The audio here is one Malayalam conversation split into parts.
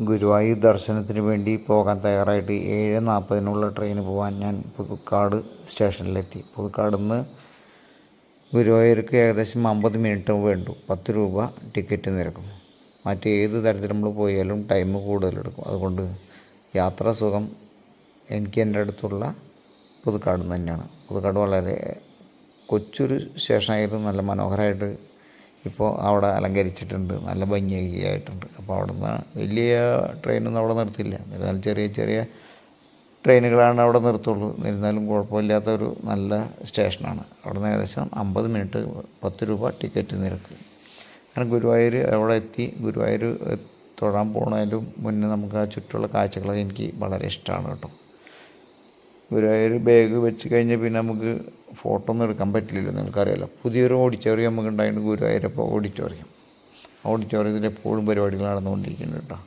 ഗുരുവായൂർ ദർശനത്തിന് വേണ്ടി പോകാൻ തയ്യാറായിട്ട് 7:40 ട്രെയിന് പോകാൻ ഞാൻ പുതുക്കാട് സ്റ്റേഷനിലെത്തി. പുതുക്കാട് നിന്ന് ഗുരുവായൂർക്ക് ഏകദേശം 50 മിനിറ്റ് വേണ്ടു. 10 രൂപ ടിക്കറ്റ് നിരക്കും. മറ്റേത് തരത്തിൽ നമ്മൾ പോയാലും ടൈം കൂടുതലെടുക്കും. അതുകൊണ്ട് യാത്രാസുഖം എനിക്ക് എൻ്റെ അടുത്തുള്ള പുതുക്കാട് നിന്ന് തന്നെയാണ്. പുതുക്കാട് വളരെ കൊച്ചൊരു സ്റ്റേഷനായിരുന്നു. നല്ല മനോഹരമായിട്ട് ഇപ്പോൾ അവിടെ അലങ്കരിച്ചിട്ടുണ്ട്, നല്ല ഭംഗിയായിട്ടുണ്ട്. അപ്പോൾ അവിടെ നിന്ന് വലിയ ട്രെയിനൊന്നും അവിടെ നിർത്തില്ല. എന്നാലും ചെറിയ ചെറിയ ട്രെയിനുകളാണ് അവിടെ നിർത്തുള്ളൂ. എന്നിരുന്നാലും കുഴപ്പമില്ലാത്തൊരു നല്ല സ്റ്റേഷനാണ്. അവിടെ നിന്ന് ഏകദേശം 50 മിനിറ്റ് 10 രൂപ ടിക്കറ്റ് നിരക്ക്. കാരണം ഗുരുവായൂർ അവിടെ എത്തി ഗുരുവായൂർ തൊഴാൻ പോകുന്നതിന് മുന്നേ നമുക്ക് ആ ചുറ്റുമുള്ള കാഴ്ചകളൊക്കെ എനിക്ക് വളരെ ഇഷ്ടമാണ് കേട്ടോ. ഗുരുവായൂർ ബാഗ് വെച്ച് കഴിഞ്ഞാൽ പിന്നെ നമുക്ക് ഫോട്ടോ ഒന്നും എടുക്കാൻ പറ്റില്ലല്ലോ, നിങ്ങൾക്കറിയാമല്ലോ. പുതിയൊരു ഓഡിറ്റോറിയം നമുക്ക് ഉണ്ടായിട്ടുണ്ട്, ഗുരുവായൂരപ്പോൾ ഓഡിറ്റോറിയം. ഓഡിറ്റോറിയത്തിൽ എപ്പോഴും പരിപാടികൾ നടന്നുകൊണ്ടിരിക്കുന്നുണ്ട് കേട്ടോ.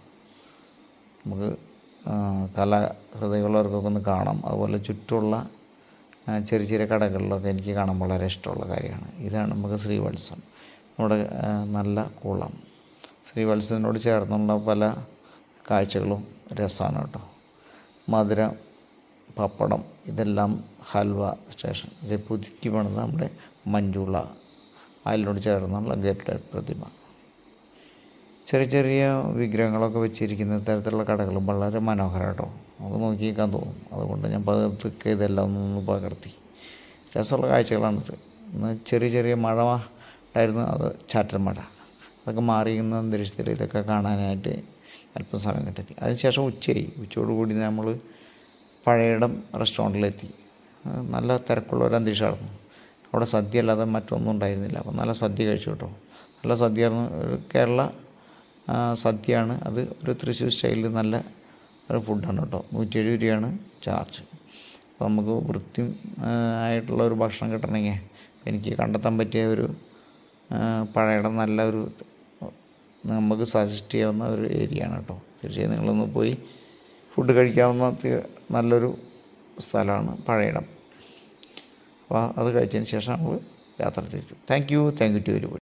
നമുക്ക് കലാഹൃദയമുള്ളവർക്കൊക്കെ ഒന്ന് കാണാം. അതുപോലെ ചുറ്റുമുള്ള ചെറിയ ചെറിയ കടകളിലൊക്കെ എനിക്ക് കാണാൻ വളരെ ഇഷ്ടമുള്ള കാര്യമാണ്. ഇതാണ് നമുക്ക് ശ്രീവത്സം, നമ്മുടെ നല്ല കുളം. ശ്രീവത്സത്തിനോട് ചേർന്നുള്ള പല കാഴ്ചകളും രസമാണ് കേട്ടോ. മധുരം, പപ്പടം, ഇതെല്ലാം ഹൽവ സ്റ്റേഷൻ. ഇത് പുതുക്കി പണിത് നമ്മുടെ മഞ്ജുള അതിനോട് ചേർന്നുള്ള ഗരുഡ പ്രതിമ. ചെറിയ ചെറിയ വിഗ്രഹങ്ങളൊക്കെ വെച്ചിരിക്കുന്ന തരത്തിലുള്ള കടകളും വളരെ മനോഹരം കേട്ടോ. നമുക്ക് നോക്കിയിരിക്കാൻ തോന്നും. അതുകൊണ്ട് ഞാൻ പകർത്തിക്ക് ഇതെല്ലാം ഒന്ന് പകർത്തി. രസമുള്ള കാഴ്ചകളാണിത്. ഇന്ന് ചെറിയ ചെറിയ മഴ ഉണ്ടായിരുന്നു, അത് ചാറ്റൽ മഴ. അതൊക്കെ മാറിയുന്ന അന്തരീക്ഷത്തിൽ ഇതൊക്കെ കാണാനായിട്ട് അല്പം സമയം കിട്ടി. അതിനുശേഷം ഉച്ചയായി. ഉച്ചയോടുകൂടി നമ്മൾ പഴയടം റെസ്റ്റോറൻറ്റിലെത്തി. നല്ല തിരക്കുള്ള ഒരു അന്തരീക്ഷമായിരുന്നു. അവിടെ സദ്യ അല്ലാതെ മറ്റൊന്നും ഉണ്ടായിരുന്നില്ല. അപ്പോൾ നല്ല സദ്യ കഴിച്ചു കേട്ടോ. നല്ല സദ്യയായിരുന്നു. ഒരു കേരള സദ്യയാണ് അത്. ഒരു തൃശ്ശൂർ സ്റ്റൈലിൽ നല്ല ഒരു ഫുഡാണ് കേട്ടോ. 170 രൂപയാണ് ചാർജ്. അപ്പോൾ നമുക്ക് വൃത്തി ആയിട്ടുള്ള ഒരു ഭക്ഷണം കിട്ടണമെങ്കിൽ എനിക്ക് കണ്ടെത്താൻ പറ്റിയ ഒരു പഴയടം നല്ലൊരു നമുക്ക് സജസ്റ്റ് ചെയ്യാവുന്ന ഒരു ഏരിയയാണ് കേട്ടോ. തീർച്ചയായും നിങ്ങളൊന്ന് പോയി ഫുഡ് കഴിക്കാവുന്ന നല്ലൊരു സ്ഥലമാണ് പഴയടം. അപ്പോൾ അത് കഴിച്ചതിന് ശേഷം നമ്മൾ യാത്ര തിരിച്ചു. Thank you to everybody.